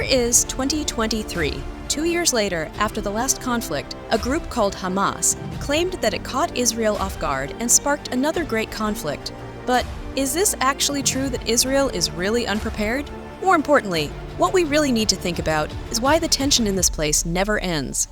is 2023. 2 years later, after the last conflict, a group called Hamas claimed that it caught Israel off guard and sparked another great conflict. But is this actually true that Israel is really unprepared? More importantly, what we really need to think about is why the tension in this place never ends.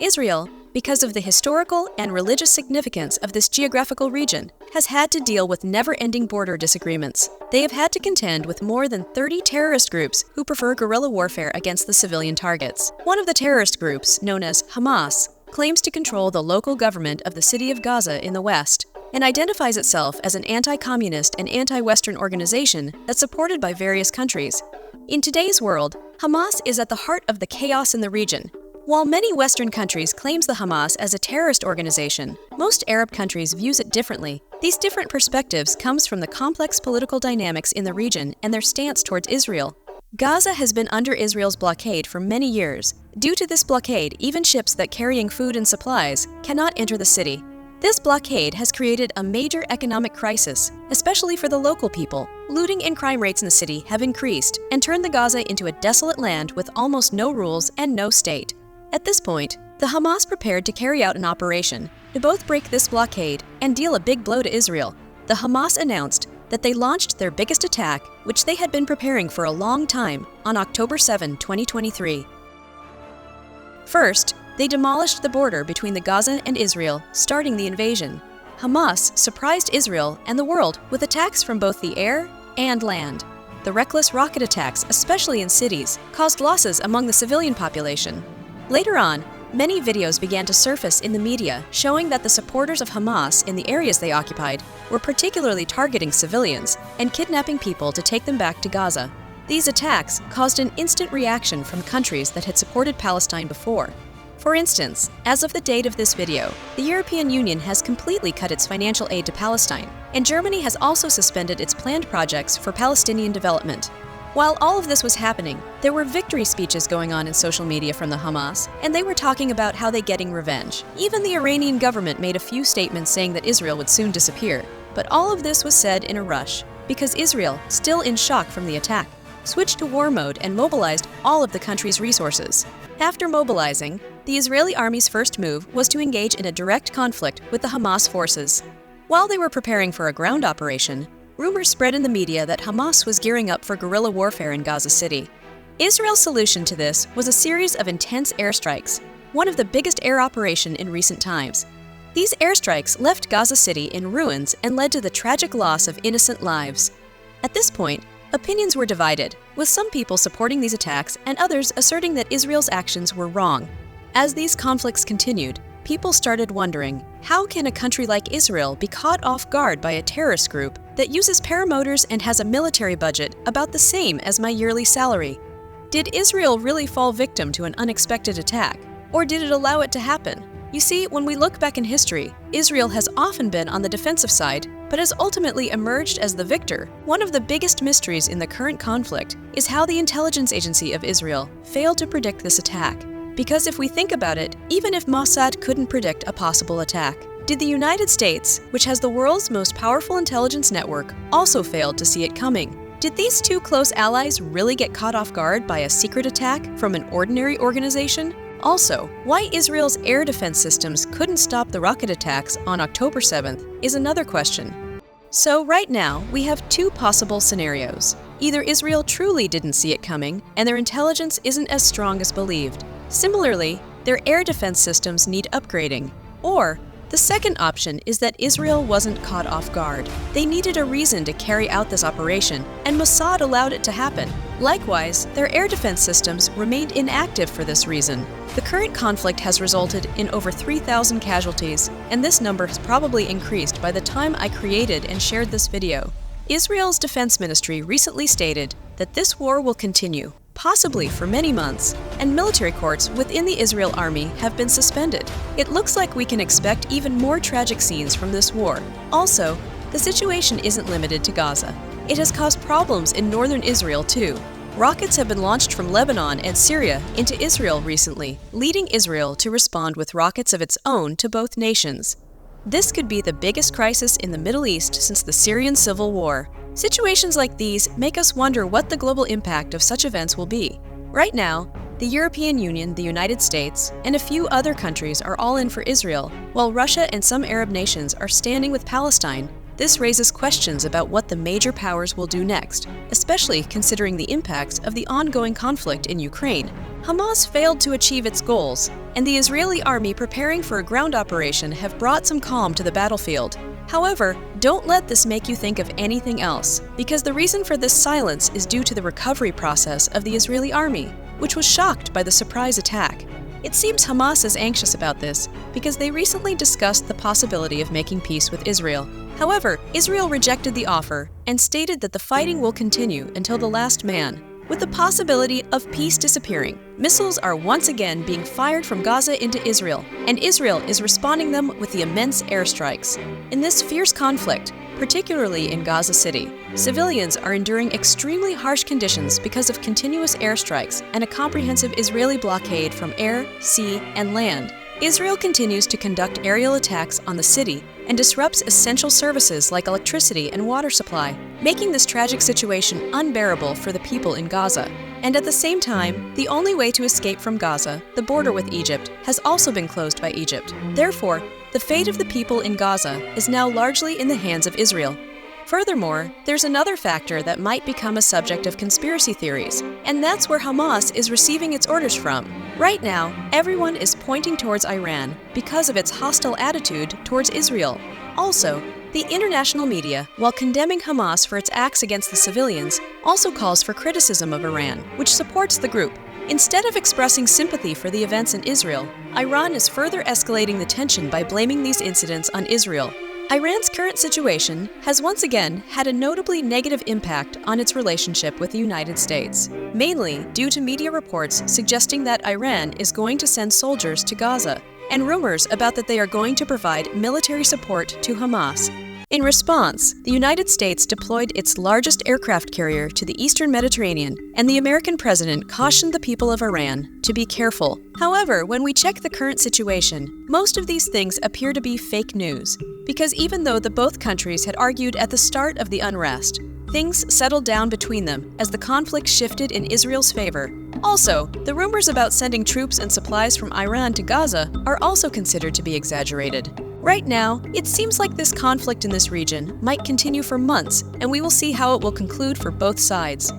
Israel, because of the historical and religious significance of this geographical region, has had to deal with never-ending border disagreements. They have had to contend with more than 30 terrorist groups who prefer guerrilla warfare against the civilian targets. One of the terrorist groups, known as Hamas, claims to control the local government of the city of Gaza in the west, and identifies itself as an anti-communist and anti-Western organization that's supported by various countries. In today's world, Hamas is at the heart of the chaos in the region. While many Western countries claim the Hamas as a terrorist organization, most Arab countries view it differently. These different perspectives comes from the complex political dynamics in the region and their stance towards Israel. Gaza has been under Israel's blockade for many years. Due to this blockade, even ships that carrying food and supplies cannot enter the city. This blockade has created a major economic crisis, especially for the local people. Looting and crime rates in the city have increased and turned the Gaza into a desolate land with almost no rules and no state. At this point, the Hamas prepared to carry out an operation to both break this blockade and deal a big blow to Israel. The Hamas announced that they launched their biggest attack, which they had been preparing for a long time, on October 7, 2023. First, they demolished the border between the Gaza and Israel, starting the invasion. Hamas surprised Israel and the world with attacks from both the air and land. The reckless rocket attacks, especially in cities, caused losses among the civilian population. Later on, many videos began to surface in the media showing that the supporters of Hamas in the areas they occupied were particularly targeting civilians and kidnapping people to take them back to Gaza. These attacks caused an instant reaction from countries that had supported Palestine before. For instance, as of the date of this video, the European Union has completely cut its financial aid to Palestine, and Germany has also suspended its planned projects for Palestinian development. While all of this was happening, there were victory speeches going on in social media from the Hamas, and they were talking about how they're getting revenge. Even the Iranian government made a few statements saying that Israel would soon disappear. But all of this was said in a rush, because Israel, still in shock from the attack, switched to war mode and mobilized all of the country's resources. After mobilizing, the Israeli army's first move was to engage in a direct conflict with the Hamas forces. While they were preparing for a ground operation, rumors spread in the media that Hamas was gearing up for guerrilla warfare in Gaza City. Israel's solution to this was a series of intense airstrikes, one of the biggest air operations in recent times. These airstrikes left Gaza City in ruins and led to the tragic loss of innocent lives. At this point, opinions were divided, with some people supporting these attacks and others asserting that Israel's actions were wrong. As these conflicts continued, people started wondering, how can a country like Israel be caught off guard by a terrorist group that uses paramotors and has a military budget about the same as my yearly salary? Did Israel really fall victim to an unexpected attack, or did it allow it to happen? You see, when we look back in history, Israel has often been on the defensive side, but has ultimately emerged as the victor. One of the biggest mysteries in the current conflict is how the intelligence agency of Israel failed to predict this attack. Because if we think about it, even if Mossad couldn't predict a possible attack, did the United States, which has the world's most powerful intelligence network, also fail to see it coming? Did these two close allies really get caught off guard by a secret attack from an ordinary organization? Also, why Israel's air defense systems couldn't stop the rocket attacks on October 7th is another question. So right now, we have two possible scenarios. Either Israel truly didn't see it coming, and their intelligence isn't as strong as believed. Similarly, their air defense systems need upgrading. Or, the second option is that Israel wasn't caught off guard. They needed a reason to carry out this operation, and Mossad allowed it to happen. Likewise, their air defense systems remained inactive for this reason. The current conflict has resulted in over 3,000 casualties, and this number has probably increased by the time I created and shared this video. Israel's defense ministry recently stated that this war will continue, possibly for many months, and military courts within the Israel army have been suspended. It looks like we can expect even more tragic scenes from this war. Also, the situation isn't limited to Gaza. It has caused problems in northern Israel too. Rockets have been launched from Lebanon and Syria into Israel recently, leading Israel to respond with rockets of its own to both nations. This could be the biggest crisis in the Middle East since the Syrian civil war. Situations like these make us wonder what the global impact of such events will be. Right now, the European Union, the United States, and a few other countries are all in for Israel, while Russia and some Arab nations are standing with Palestine. This raises questions about what the major powers will do next, especially considering the impacts of the ongoing conflict in Ukraine. Hamas failed to achieve its goals, and the Israeli army preparing for a ground operation have brought some calm to the battlefield. However, don't let this make you think of anything else, because the reason for this silence is due to the recovery process of the Israeli army, which was shocked by the surprise attack. It seems Hamas is anxious about this because they recently discussed the possibility of making peace with Israel. However, Israel rejected the offer and stated that the fighting will continue until the last man, with the possibility of peace disappearing. Missiles are once again being fired from Gaza into Israel, and Israel is responding them with the immense airstrikes. In this fierce conflict, particularly in Gaza City, civilians are enduring extremely harsh conditions because of continuous airstrikes and a comprehensive Israeli blockade from air, sea, and land. Israel continues to conduct aerial attacks on the city and disrupts essential services like electricity and water supply, making this tragic situation unbearable for the people in Gaza. And at the same time, the only way to escape from Gaza, the border with Egypt, has also been closed by Egypt. Therefore, the fate of the people in Gaza is now largely in the hands of Israel. Furthermore, there's another factor that might become a subject of conspiracy theories, and that's where Hamas is receiving its orders from. Right now, everyone is pointing towards Iran because of its hostile attitude towards Israel. Also, the international media, while condemning Hamas for its acts against the civilians, also calls for criticism of Iran, which supports the group. Instead of expressing sympathy for the events in Israel, Iran is further escalating the tension by blaming these incidents on Israel. Iran's current situation has once again had a notably negative impact on its relationship with the United States, mainly due to media reports suggesting that Iran is going to send soldiers to Gaza, and rumors about that they are going to provide military support to Hamas. In response, the United States deployed its largest aircraft carrier to the eastern Mediterranean, and the American president cautioned the people of Iran to be careful. However, when we check the current situation, most of these things appear to be fake news, because even though the both countries had argued at the start of the unrest, things settled down between them as the conflict shifted in Israel's favor. Also, the rumors about sending troops and supplies from Iran to Gaza are also considered to be exaggerated. Right now, it seems like this conflict in this region might continue for months, and we will see how it will conclude for both sides.